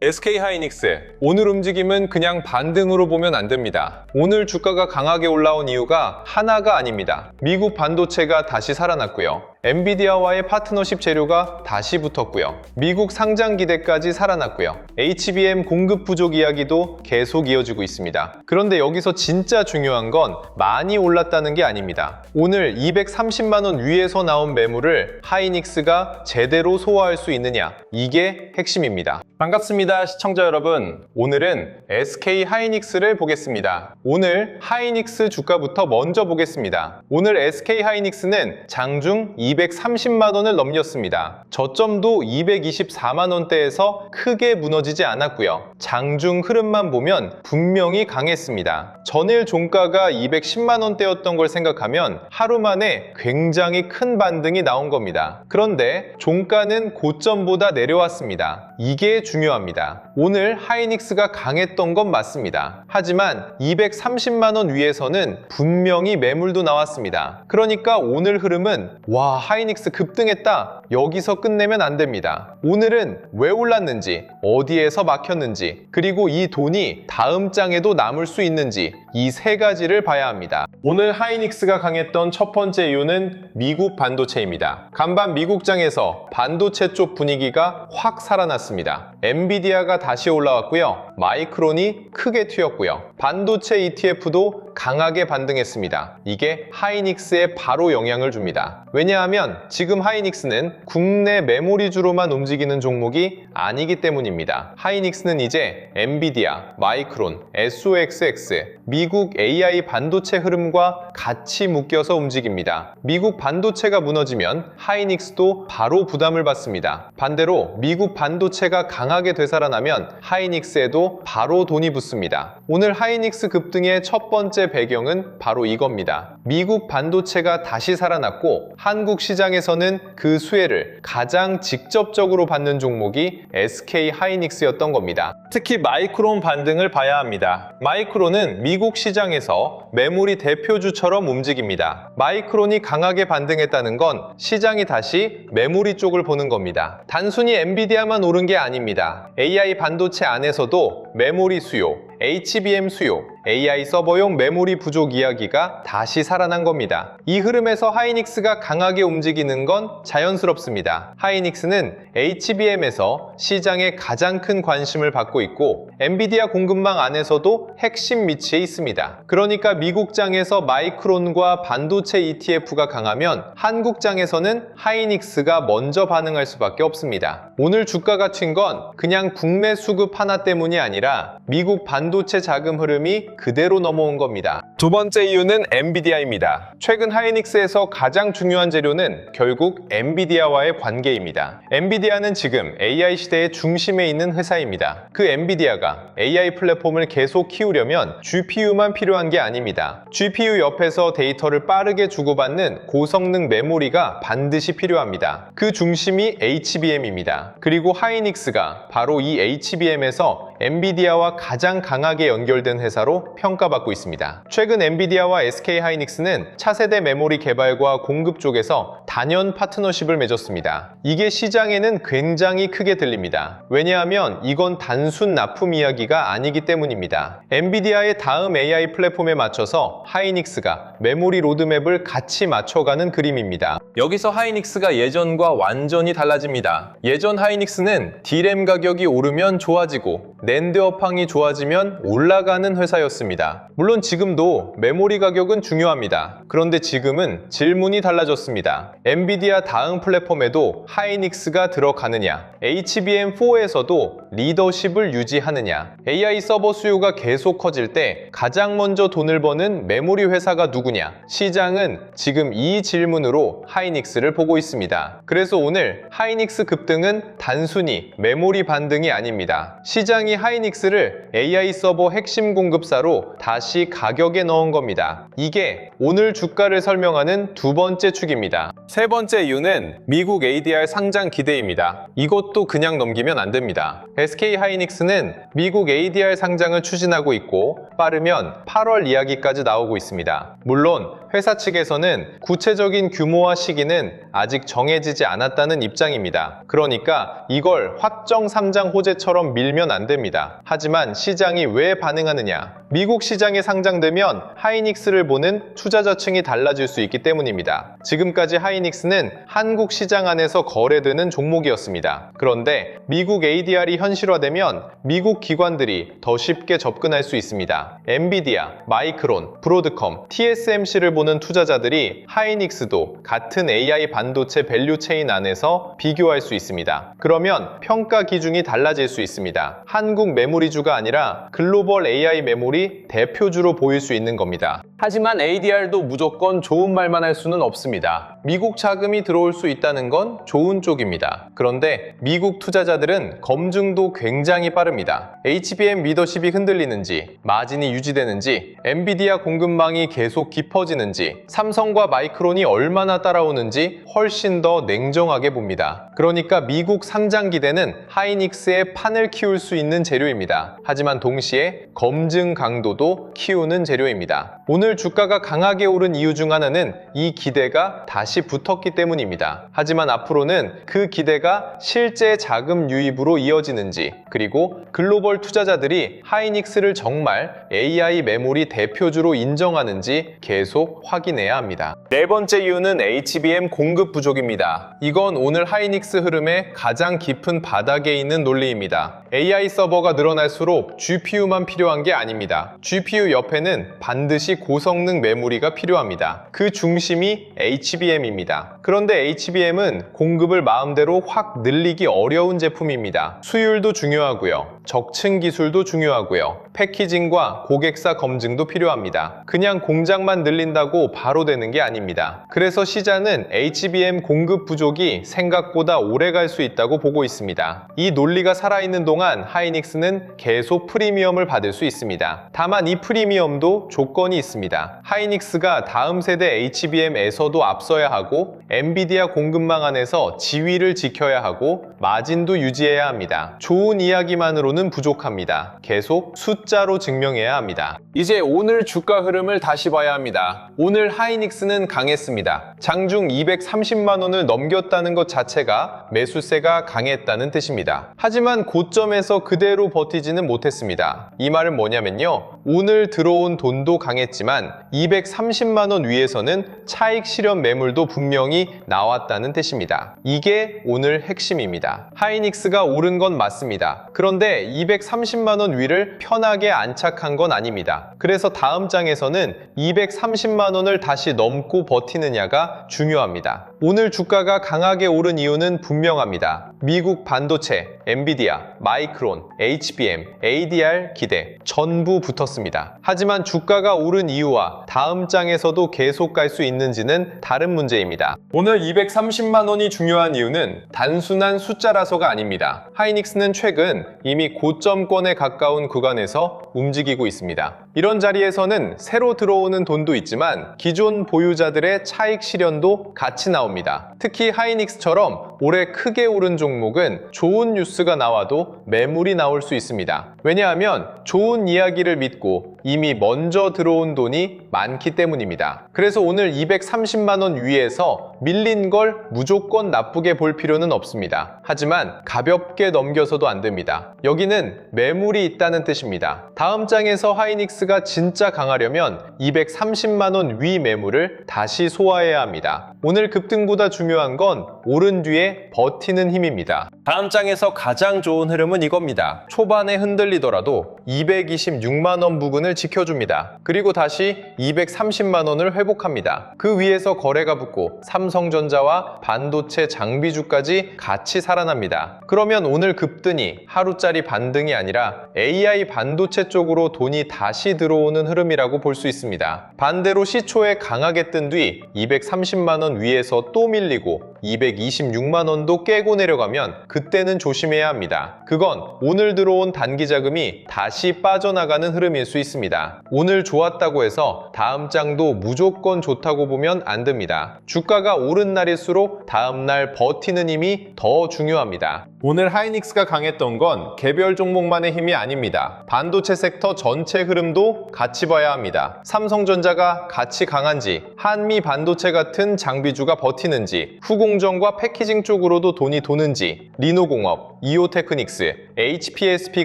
SK하이닉스, 오늘 움직임은 그냥 반등으로 보면 안 됩니다. 오늘 주가가 강하게 올라온 이유가 하나가 아닙니다. 미국 반도체가 다시 살아났고요. 엔비디아와의 파트너십 재료가 다시 붙었고요. 미국 상장 기대까지 살아났고요. HBM 공급 부족 이야기도 계속 이어지고 있습니다. 그런데 여기서 진짜 중요한 건 많이 올랐다는 게 아닙니다. 오늘 230만 원 위에서 나온 매물을 하이닉스가 제대로 소화할 수 있느냐, 이게 핵심입니다. 반갑습니다, 시청자 여러분. 오늘은 SK하이닉스를 보겠습니다. 오늘 하이닉스 주가부터 먼저 보겠습니다. 오늘 SK하이닉스는 장중 230만 원을 넘겼습니다. 저점도 224만 원대에서 크게 무너지지 않았고요. 장중 흐름만 보면 분명히 강했습니다. 전일 종가가 210만 원대였던 걸 생각하면 하루 만에 굉장히 큰 반등이 나온 겁니다. 그런데 종가는 고점보다 내려왔습니다. 이게 중요합니다. 오늘 하이닉스가 강했던 건 맞습니다. 하지만 230만 원 위에서는 분명히 매물도 나왔습니다. 그러니까 오늘 흐름은 와, 하이닉스 급등했다, 여기서 끝내면 안 됩니다. 오늘은 왜 올랐는지, 어디에서 막혔는지, 그리고 이 돈이 다음 장에도 남을 수 있는지, 이 세 가지를 봐야 합니다. 오늘 하이닉스가 강했던 첫 번째 이유는 미국 반도체입니다. 간밤 미국장에서 반도체 쪽 분위기가 확 살아났습니다. 엔비디아가 다시 올라왔고요. 마이크론이 크게 튀었고요. 반도체 ETF도 강하게 반등했습니다. 이게 하이닉스에 바로 영향을 줍니다. 왜냐하면 지금 하이닉스는 국내 메모리주로만 움직이는 종목이 아니기 때문입니다. 하이닉스는 이제 엔비디아, 마이크론, SOXX, 미국 AI 반도체 흐름과 같이 묶여서 움직입니다. 미국 반도체가 무너지면 하이닉스도 바로 부담을 받습니다. 반대로 미국 반도체가 강하게 되살아나면 하이닉스에도 바로 돈이 붙습니다. 오늘 하이닉스 급등의 첫 번째 배경은 바로 이겁니다. 미국 반도체가 다시 살아났고 한국 시장에서는 그 수혜를 가장 직접적으로 받는 종목이 SK하이닉스였던 겁니다. 특히 마이크론 반등을 봐야 합니다. 마이크론은 미국 시장에서 메모리 대표주처럼 움직입니다. 마이크론이 강하게 반등했다는 건 시장이 다시 메모리 쪽을 보는 겁니다. 단순히 엔비디아만 오른 게 아닙니다. AI 반도체 안에서도 메모리 수요, HBM 수요, AI 서버용 메모리 부족 이야기가 다시 살아난 겁니다. 이 흐름에서 하이닉스가 강하게 움직이는 건 자연스럽습니다. 하이닉스는 HBM에서 시장에 가장 큰 관심을 받고 있고 엔비디아 공급망 안에서도 핵심 위치에 있습니다. 그러니까 미국장에서 마이크론과 반도체 ETF가 강하면 한국장에서는 하이닉스가 먼저 반응할 수밖에 없습니다. 오늘 주가가 튄 건 그냥 국내 수급 하나 때문이 아니라 미국 반도체 자금 흐름이 그대로 넘어온 겁니다. 두 번째 이유는 엔비디아입니다. 최근 하이닉스에서 가장 중요한 재료는 결국 엔비디아와의 관계입니다. 엔비디아는 지금 AI 시대의 중심에 있는 회사입니다. 그 엔비디아가 AI 플랫폼을 계속 키우려면 GPU만 필요한 게 아닙니다. GPU 옆에서 데이터를 빠르게 주고받는 고성능 메모리가 반드시 필요합니다. 그 중심이 HBM입니다. 그리고 하이닉스가 바로 이 HBM에서 엔비디아와 가장 강하게 연결된 회사로 평가받고 있습니다. 최근 엔비디아와 SK하이닉스는 차세대 메모리 개발과 공급 쪽에서 단연 파트너십을 맺었습니다. 이게 시장에는 굉장히 크게 들립니다. 왜냐하면 이건 단순 납품 이야기가 아니기 때문입니다. 엔비디아의 다음 AI 플랫폼에 맞춰서 하이닉스가 메모리 로드맵을 같이 맞춰가는 그림입니다. 여기서 하이닉스가 예전과 완전히 달라집니다. 예전 하이닉스는 D램 가격이 오르면 좋아지고 낸드 업황이 좋아지면 올라가는 회사였습니다. 물론 지금도 메모리 가격은 중요합니다. 그런데 지금은 질문이 달라졌습니다. 엔비디아 다음 플랫폼에도 하이닉스가 들어가느냐, HBM4에서도 리더십을 유지하느냐, AI 서버 수요가 계속 커질 때 가장 먼저 돈을 버는 메모리 회사가 누구냐, 시장은 지금 이 질문으로 하이닉스를 보고 있습니다. 그래서 오늘 하이닉스 급등은 단순히 메모리 반등이 아닙니다. 시장이 하이닉스를 AI 서버 핵심 공급사로 다시 가격에 넣은 겁니다. 이게 오늘 주가를 설명하는 두 번째 축입니다. 세 번째 이유는 미국 ADR 상장 기대입니다. 이것도 그냥 넘기면 안 됩니다. SK하이닉스는 미국 ADR 상장을 추진하고 있고 빠르면 8월 이야기까지 나오고 있습니다. 물론 회사 측에서는 구체적인 규모와 시기는 아직 정해지지 않았다는 입장입니다. 그러니까 이걸 확정 3장 호재처럼 밀면 안 됩니다. 하지만 시장이 왜 반응하느냐? 미국 시장에 상장되면 하이닉스를 보는 투자자층이 달라질 수 있기 때문입니다. 지금까지 하이닉스는 한국 시장 안에서 거래되는 종목이었습니다. 그런데 미국 ADR이 현실화되면 미국 기관들이 더 쉽게 접근할 수 있습니다. 엔비디아, 마이크론, 브로드컴, TSMC를 보는 투자자들이 하이닉스도 같은 AI 반도체 밸류체인 안에서 비교할 수 있습니다. 그러면 평가 기준이 달라질 수 있습니다. 한국 메모리주가 아니라 글로벌 AI 메모리 대표주로 보일 수 있는 겁니다. 하지만 ADR도 무조건 좋은 말만 할 수는 없습니다. 미국 자금이 들어올 수 있다는 건 좋은 쪽입니다. 그런데 미국 투자자들은 검증도 굉장히 빠릅니다. HBM 리더십이 흔들리는지, 마진이 유지되는지, 엔비디아 공급망이 계속 깊어지는지, 삼성과 마이크론이 얼마나 따라오는지 훨씬 더 냉정하게 봅니다. 그러니까 미국 상장 기대는 하이닉스의 판을 키울 수 있는 재료입니다. 하지만 동시에 검증 강도도 키우는 재료입니다. 오늘 주가가 강하게 오른 이유 중 하나는 이 기대가 다시 붙었기 때문입니다. 하지만 앞으로는 그 기대가 실제 자금 유입으로 이어지는지, 그리고 글로벌 투자자들이 하이닉스를 정말 AI 메모리 대표주로 인정하는지 계속 확인해야 합니다. 네 번째 이유는 HBM 공급 부족입니다. 이건 오늘 하이닉스 흐름의 가장 깊은 바닥에 있는 논리입니다. AI 서버가 늘어날수록 GPU만 필요한 게 아닙니다. GPU 옆에는 반드시 고성능 메모리가 필요합니다. 그 중심이 HBM입니다. 그런데 HBM은 공급을 마음대로 확 늘리기 어려운 제품입니다. 수율도 중요하고요. 적층 기술도 중요하고요. 패키징과 고객사 검증도 필요합니다. 그냥 공장만 늘린다고 바로 되는 게 아닙니다. 그래서 시장은 HBM 공급 부족이 생각보다 오래 갈 수 있다고 보고 있습니다. 이 논리가 살아있는 동안 하이닉스는 계속 프리미엄을 받을 수 있습니다. 다만 이 프리미엄도 조건이 있습니다. 하이닉스가 다음 세대 HBM에서도 앞서야 하고 엔비디아 공급망 안에서 지위를 지켜야 하고 마진도 유지해야 합니다. 좋은 이야기만으로는 부족합니다. 계속 숫자로 증명해야 합니다. 이제 오늘 주가 흐름을 다시 봐야 합니다. 오늘 하이닉스는 강했습니다. 장중 230만 원을 넘겼다는 것 자체가 매수세가 강했다는 뜻입니다. 하지만 고점에서 그대로 버티지는 못했습니다. 이 말은 뭐냐면요. 오늘 들어온 돈도 강했지만 230만 원 위에서는 차익 실현 매물도 분명히 나왔다는 뜻입니다. 이게 오늘 핵심입니다. 하이닉스가 오른 건 맞습니다. 그런데 230만 원 위를 편하게 안착한 건 아닙니다. 그래서 다음 장에서는 230만 원을 다시 넘고 버티느냐가 중요합니다. 오늘 주가가 강하게 오른 이유는 분명합니다. 미국 반도체, 엔비디아, 마이크론, HBM, ADR 기대 전부 붙었습니다. 하지만 주가가 오른 이유와 다음 장에서도 계속 갈 수 있는지는 다른 문제입니다. 오늘 230만 원이 중요한 이유는 단순한 숫자라서가 아닙니다. 하이닉스는 최근 이미 고점권에 가까운 구간에서 움직이고 있습니다. 이런 자리에서는 새로 들어오는 돈도 있지만 기존 보유자들의 차익 실현도 같이 나옵니다. 특히 하이닉스처럼 올해 크게 오른 종목은 좋은 뉴스가 나와도 매물이 나올 수 있습니다. 왜냐하면 좋은 이야기를 믿고 이미 먼저 들어온 돈이 많기 때문입니다. 그래서 오늘 230만 원 위에서 밀린 걸 무조건 나쁘게 볼 필요는 없습니다. 하지만 가볍게 넘겨서도 안 됩니다. 여기는 매물이 있다는 뜻입니다. 다음 장에서 하이닉스가 진짜 강하려면 230만 원 위 매물을 다시 소화해야 합니다. 오늘 급등보다 중요한 건 오른 뒤에 버티는 힘입니다. 다음 장에서 가장 좋은 흐름은 이겁니다. 초반에 흔들리더라도 226만 원 부근을 지켜줍니다. 그리고 다시 230만 원을 회복합니다. 그 위에서 거래가 붙고 삼성전자와 반도체 장비주까지 같이 살아납니다. 그러면 오늘 급등이 하루짜리 반등이 아니라 AI 반도체 쪽으로 돈이 다시 들어오는 흐름이라고 볼 수 있습니다. 반대로 시초에 강하게 뜬 뒤 230만 원 위에서 또 밀리고 226만 원도 깨고 내려가면 그때는 조심해야 합니다. 그건 오늘 들어온 단기 자금이 다시 빠져나가는 흐름일 수 있습니다. 오늘 좋았다고 해서 다음 장도 무조건 좋다고 보면 안 됩니다. 주가가 오른 날일수록 다음 날 버티는 힘이 더 중요합니다. 오늘 하이닉스가 강했던 건 개별 종목만의 힘이 아닙니다. 반도체 섹터 전체 흐름도 같이 봐야 합니다. 삼성전자가 같이 강한지, 한미 반도체 같은 장비주가 버티는지, 후공정과 패키징 쪽으로도 돈이 도는지, 리노공업, 이오테크닉스, HPSP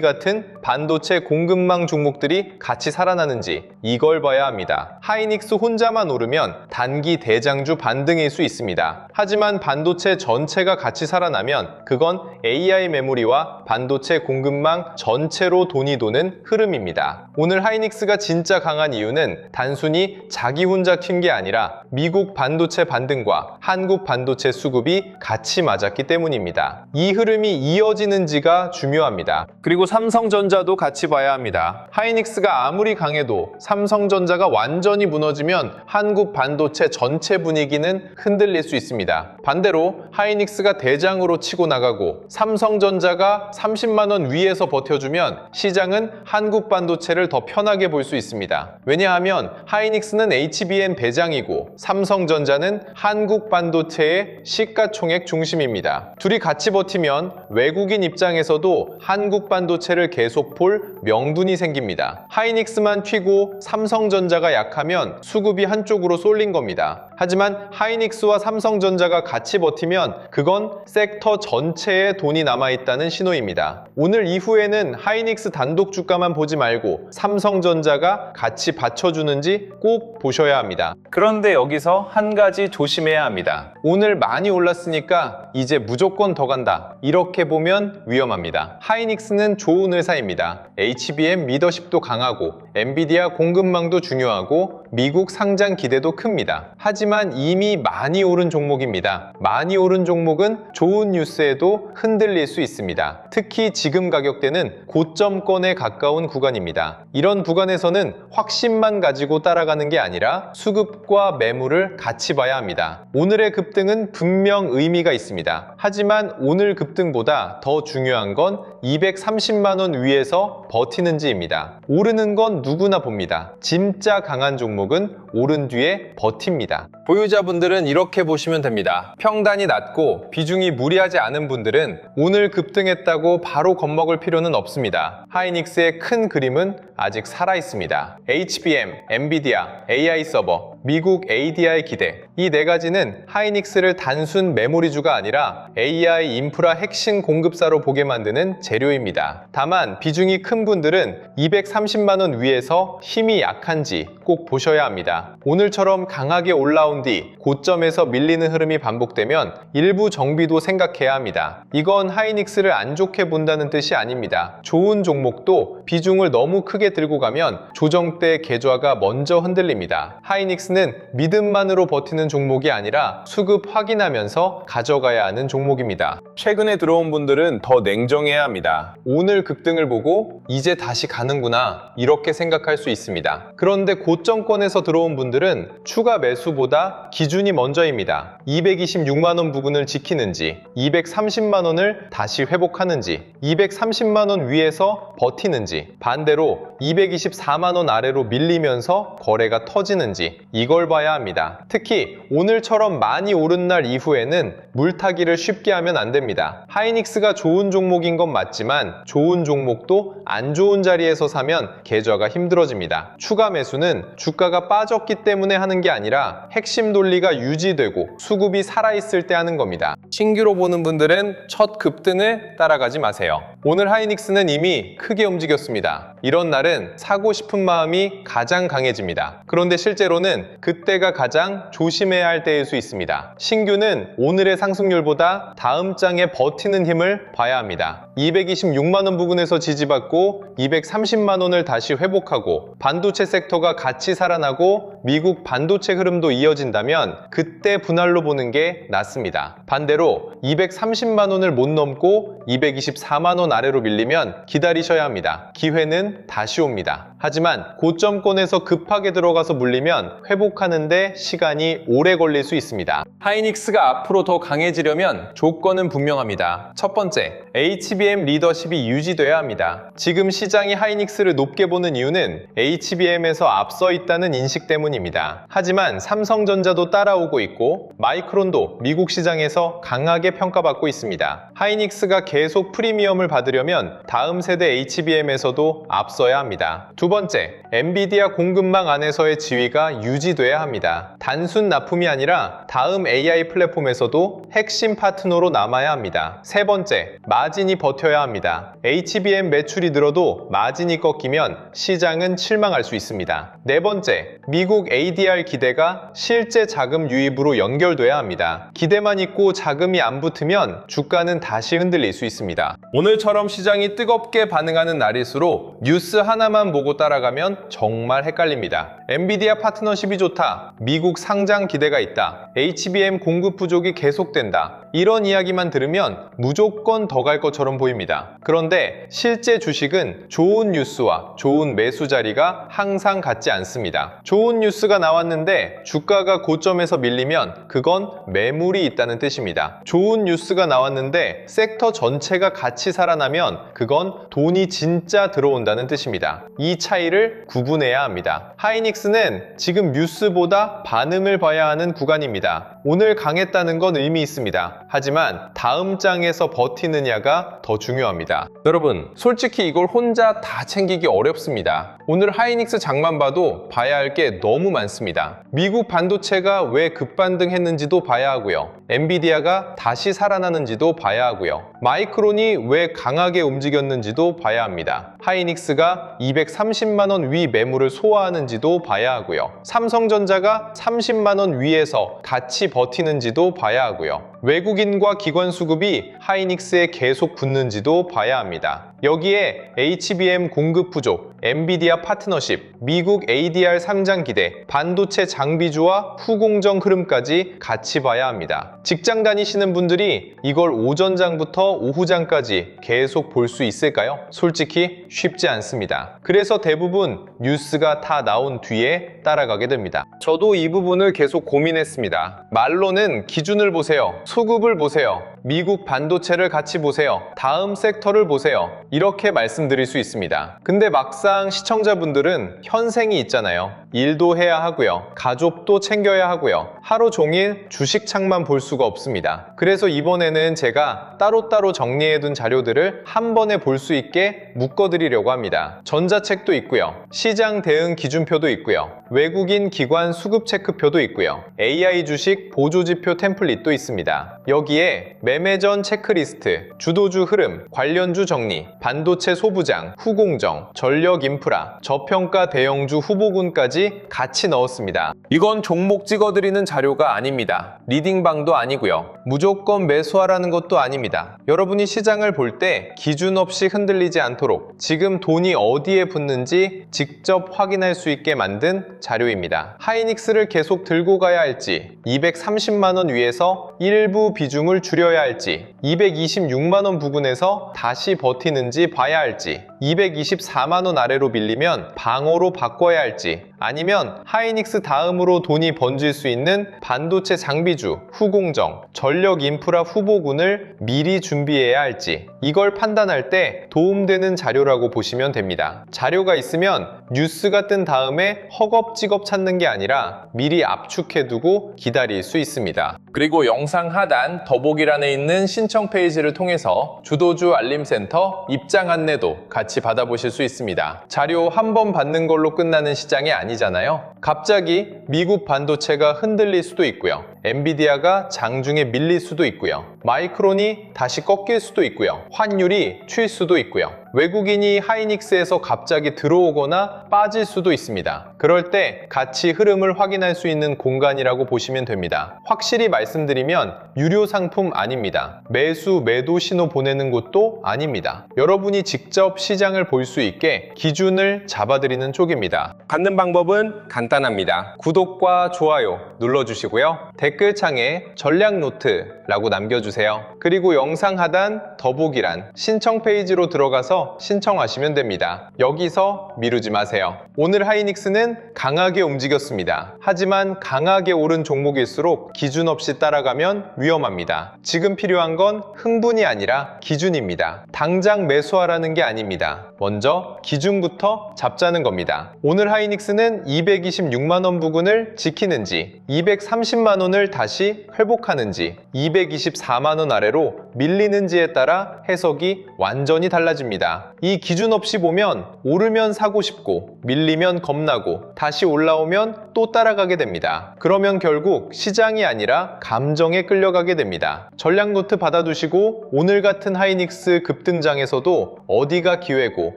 같은 반도체 공급망 종목들이 같이 살아나는지 이걸 봐야 합니다. 하이닉스 혼자만 오르면 단기 대장주 반등일 수 있습니다. 하지만 반도체 전체가 같이 살아나면 그건 AI 메모리와 반도체 공급망 전체로 돈이 도는 흐름입니다. 오늘 하이닉스가 진짜 강한 이유는 단순히 자기 혼자 튄 게 아니라 미국 반도체 반등과 한국 반도체 수급이 같이 맞았기 때문입니다. 이 흐름이 이어지는지가 중요합니다. 그리고 삼성전자도 같이 봐야 합니다. 하이닉스가 아무리 강해도 삼성전자가 완전히 무너지면 한국 반도체 전체 분위기는 흔들릴 수 있습니다. 반대로 하이닉스가 대장으로 치고 나가고 삼성전자가 30만 원 위에서 버텨주면 시장은 한국 반도체를 더 편하게 볼 수 있습니다. 왜냐하면 하이닉스는 HBM 배장이고 삼성전자는 한국 반도체의 시가총액 중심입니다. 둘이 같이 버티면 외국인 입장에서도 한국 반도체를 계속 볼 명분이 생깁니다. 하이닉스만 튀고 삼성전자가 약하면 수급이 한쪽으로 쏠린 겁니다. 하지만 하이닉스와 삼성전자가 같이 버티면 그건 섹터 전체에 돈이 남아있다는 신호입니다. 오늘 이후에는 하이닉스 단독 주가만 보지 말고 삼성전자가 같이 받쳐주는지 꼭 보셔야 합니다. 그런데 여기서 한 가지 조심해야 합니다. 오늘 많이 올랐으니까 이제 무조건 더 간다. 이렇게 보면 위험합니다. 하이닉스는 좋은 회사입니다. HBM 리더십도 강하고 엔비디아 공급망도 중요하고 미국 상장 기대도 큽니다. 하지만 이미 많이 오른 종목입니다. 많이 오른 종목은 좋은 뉴스에도 흔들릴 수 있습니다. 특히 지금 가격대는 고점권에 가까운 구간입니다. 이런 구간에서는 확신만 가지고 따라가는 게 아니라 수급과 매물을 같이 봐야 합니다. 오늘의 급등은 분명 의미가 있습니다. 하지만 오늘 급등보다 더 중요한 건 230만 원 위에서 버티는지입니다. 오르는 건 누구나 봅니다. 진짜 강한 종목은 오른 뒤에 버팁니다. 보유자분들은 이렇게 보시면 됩니다. 평단이 낮고 비중이 무리하지 않은 분들은 오늘 급등했다고 바로 겁먹을 필요는 없습니다. 하이닉스의 큰 그림은 아직 살아있습니다. HBM, 엔비디아, AI 서버, 미국 ADI 기대, 이 네 가지는 하이닉스를 단순 메모리주가 아니라 AI 인프라 핵심 공급사로 보게 만드는 재료입니다. 다만 비중이 큰 분들은 230만 원 위에서 힘이 약한지 꼭 보셔야 합니다. 오늘처럼 강하게 올라온 뒤 고점에서 밀리는 흐름이 반복되면 일부 정비도 생각해야 합니다. 이건 하이닉스를 안 좋게 본다는 뜻이 아닙니다. 좋은 종목도 비중을 너무 크게 들고 가면 조정 때 계좌가 먼저 흔들립니다. 하이닉스는 믿음만으로 버티는 종목이 아니라 수급 확인하면서 가져가야 하는 종목입니다. 최근에 들어온 분들은 더 냉정해야 합니다. 오늘 급등을 보고 이제 다시 가는구나 이렇게 생각할 수 있습니다. 그런데 고점권에서 들어온 분들은 추가 매수보다 기준이 먼저입니다. 226만 원 부근을 지키는지 230만 원을 다시 회복하는지 230만 원 위에서 버티는지 반대로 224만 원 아래로 밀리면서 거래가 터지는지 이걸 봐야 합니다. 특히 오늘처럼 많이 오른 날 이후에는 물타기를 쉽게 하면 안 됩니다. 하이닉스가 좋은 종목인 건 맞지만 좋은 종목도 안 좋은 자리에서 사면 계좌가 힘들어집니다. 추가 매수는 주가가 빠졌기 때문에 하는 게 아니라 핵심 논리가 유지되고 수급이 살아있을 때 하는 겁니다. 신규로 보는 분들은 첫 급등을 따라가지 마세요. 오늘 하이닉스는 이미 크게 움직였습니다. 이런 날은 사고 싶은 마음이 가장 강해집니다. 그런데 실제로는 그때가 가장 조심해야 할 때일 수 있습니다. 신규는 오늘의 상승률보다 다음 장에 버티는 힘을 봐야 합니다. 226만 원 부근에서 지지받고 230만 원을 다시 회복하고 반도체 섹터가 같이 살아나고 미국 반도체 흐름도 이어진다면 그때 분할로 보는 게 낫습니다. 반대로 230만 원을 못 넘고 224만 원 아래로 밀리면 기다리셔야 합니다. 기회는 다시 옵니다. 하지만 고점권에서 급하게 들어가서 물리면 회복하는데 시간이 오래 걸릴 수 있습니다. 하이닉스가 앞으로 더 강해지려면 조건은 분명합니다. 첫 번째, HBM 리더십이 유지돼야 합니다. 지금 시장이 하이닉스를 높게 보는 이유는 HBM에서 앞서 있다는 인식 때문입니다. 하지만 삼성전자도 따라오고 있고 마이크론도 미국 시장에서 강하게 평가받고 있습니다. 하이닉스가 계속 프리미엄을 받으려면 다음 세대 HBM에서도 앞서야 합니다. 두 번째, 엔비디아 공급망 안에서의 지위가 유지돼야 합니다. 단순 납품이 아니라 다음 AI 플랫폼에서도 핵심 파트너로 남아야 합니다. 세 번째, 마진이 버텨야 합니다. HBM 매출이 늘어도 마진이 꺾이면 시장은 실망할 수 있습니다. 네 번째, 미국 ADR 기대가 실제 자금 유입으로 연결돼야 합니다. 기대만 있고 자금이 안 붙으면 주가는 다시 흔들릴 수 있습니다. 오늘처럼 시장이 뜨겁게 반응하는 날일수록 뉴스 하나만 보고 따라가면 정말 헷갈립니다. 엔비디아 파트너십이 좋다, 미국 상장 기대가 있다, HBM 공급 부족이 계속된다, 이런 이야기만 들으면 무조건 더 갈 것처럼 보입니다. 그런데 실제 주식은 좋은 뉴스와 좋은 매수 자리가 항상 같지 않습니다. 좋은 뉴스가 나왔는데 주가가 고점에서 밀리면 그건 매물이 있다는 뜻입니다. 좋은 뉴스가 나왔는데 섹터 전체가 같이 살아나면 그건 돈이 진짜 들어온다는 뜻입니다. 이 차이를 구분해야 합니다. 하이닉스는 지금 뉴스보다 반응을 봐야 하는 구간입니다. 오늘 강했다는 건 의미 있습니다. 하지만 다음 장에서 버티느냐가 더 중요합니다. 여러분, 솔직히 이걸 혼자 다 챙기기 어렵습니다. 오늘 하이닉스 장만 봐도 봐야 할 게 너무 많습니다. 미국 반도체가 왜 급반등했는지도 봐야 하고요. 엔비디아가 다시 살아나는지도 봐야 하고요. 마이크론이 왜 강하게 움직였는지도 봐야 합니다. 하이닉스가 230만 원 위 매물을 소화하는지도 봐야 하고요. 삼성전자가 30만 원 위에서 같이 버티는지도 봐야 하고요. 외국인과 기관 수급이 하이닉스에 계속 붙는지도 봐야 합니다. 여기에 HBM 공급 부족, 엔비디아 파트너십, 미국 ADR 상장 기대, 반도체 장비주와 후공정 흐름까지 같이 봐야 합니다. 직장 다니시는 분들이 이걸 오전장부터 오후장까지 계속 볼 수 있을까요? 솔직히 쉽지 않습니다. 그래서 대부분 뉴스가 다 나온 뒤에 따라가게 됩니다. 저도 이 부분을 계속 고민했습니다. 말로는 기준을 보세요. 수급을 보세요. 미국 반도체를 같이 보세요. 다음 섹터를 보세요. 이렇게 말씀드릴 수 있습니다. 근데 막상 시청자분들은 현생이 있잖아요. 일도 해야 하고요. 가족도 챙겨야 하고요. 하루 종일 주식창만 볼 수가 없습니다. 그래서 이번에는 제가 따로따로 정리해둔 자료들을 한 번에 볼 수 있게 묶어드리려고 합니다. 전자책도 있고요. 시장 대응 기준표도 있고요. 외국인 기관 수급 체크표도 있고요. AI 주식 보조지표 템플릿도 있습니다. 여기에 매매 전 체크리스트, 주도주 흐름, 관련주 정리, 반도체 소부장, 후공정, 전력 인프라, 저평가 대형주 후보군까지 같이 넣었습니다. 이건 종목 찍어드리는 자료가 아닙니다. 리딩방도 아니고요. 무조건 매수하라는 것도 아닙니다. 여러분이 시장을 볼 때 기준 없이 흔들리지 않도록 지금 돈이 어디에 붙는지 직접 확인할 수 있게 만든 자료입니다. 하이닉스를 계속 들고 가야 할지, 230만 원 위에서 일부 비중을 줄여야 할지, 226만 원 부근에서 다시 버티는지 봐야 할지, 224만 원 아래로 밀리면 방어로 바꿔야 할지, 아니면 하이닉스 다음으로 돈이 번질 수 있는 반도체 장비주, 후공정, 전력 인프라 후보군을 미리 준비해야 할지, 이걸 판단할 때 도움되는 자료라고 보시면 됩니다. 자료가 있으면 뉴스가 뜬 다음에 허겁지겁 찾는 게 아니라 미리 압축해두고 기다릴 수 있습니다. 그리고 영상 하단 더보기란에 있는 신청 페이지를 통해서 주도주 알림센터 입장 안내도 같이 받아보실 수 있습니다. 자료 한 번 받는 걸로 끝나는 시장이 아니잖아요. 갑자기 미국 반도체가 흔들릴 수도 있고요. 엔비디아가 장중에 밀릴 수도 있고요. 마이크론이 다시 꺾일 수도 있고요. 환율이 튈 수도 있고요. 외국인이 하이닉스에서 갑자기 들어오거나 빠질 수도 있습니다. 그럴 때 같이 흐름을 확인할 수 있는 공간이라고 보시면 됩니다. 확실히 말씀드리면 유료 상품 아닙니다. 매수, 매도 신호 보내는 곳도 아닙니다. 여러분이 직접 시장을 볼 수 있게 기준을 잡아드리는 쪽입니다. 받는 방법은 간단합니다. 구독과 좋아요 눌러주시고요. 댓글창에 전략 노트라고 남겨주세요. 그리고 영상 하단 더보기란 신청 페이지로 들어가서 신청하시면 됩니다. 여기서 미루지 마세요. 오늘 하이닉스는 강하게 움직였습니다. 하지만 강하게 오른 종목일수록 기준 없이 따라가면 위험합니다. 지금 필요한 건 흥분이 아니라 기준입니다. 당장 매수하라는 게 아닙니다. 먼저 기준부터 잡자는 겁니다. 오늘 하이닉스는 226만원 부근을 지키는지 230만원을 다시 회복하는지 224만원 아래로 밀리는지에 따라 해석이 완전히 달라집니다. 이 기준 없이 보면 오르면 사고 싶고 밀리면 겁나고 다시 올라오면 또 따라가게 됩니다. 그러면 결국 시장이 아니라 감정에 끌려가게 됩니다. 전략 노트 받아두시고 오늘 같은 하이닉스 급등장에서도 어디가 기회고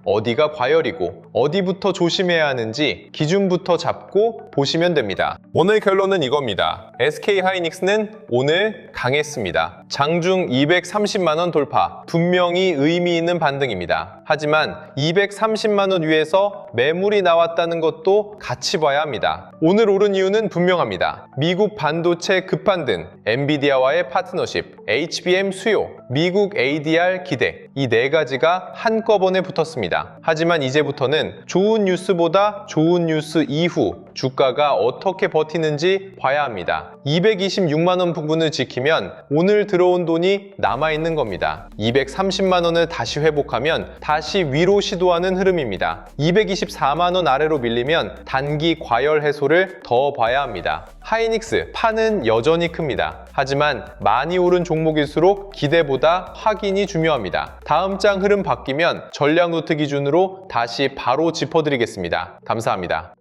어디가 과열이고 어디부터 조심해야 하는지 기준부터 잡고 보시면 됩니다. 오늘 결론은 이겁니다. SK 하이닉스는 오늘 강했습니다. 장중 230만원 돌파, 분명히 의미 있는 반등입니다. 하지만 230만원 위에서 매물이 나왔다는 것도 같이 봐야 합니다. 오늘 오른 이유는 분명합니다. 미국 반도체 급반등, 엔비디아와의 파트너십, HBM 수요, 미국 ADR 기대, 이 네 가지가 한꺼번에 붙었습니다. 하지만 이제부터는 좋은 뉴스보다 좋은 뉴스 이후 주가가 어떻게 버티는지 봐야 합니다. 226만원 부분을 지키면 오늘 들어온 돈이 남아있는 겁니다. 230만원을 다시 회복하면 다시 위로 시도하는 흐름입니다. 224만원 아래로 밀리면 단기 과열 해소를 더 봐야 합니다. 하이닉스 판은 여전히 큽니다. 하지만 많이 오른 종목일수록 기대보다 확인이 중요합니다. 다음 장 흐름 바뀌면 전략 노트 기준으로 다시 바로 짚어드리겠습니다. 감사합니다.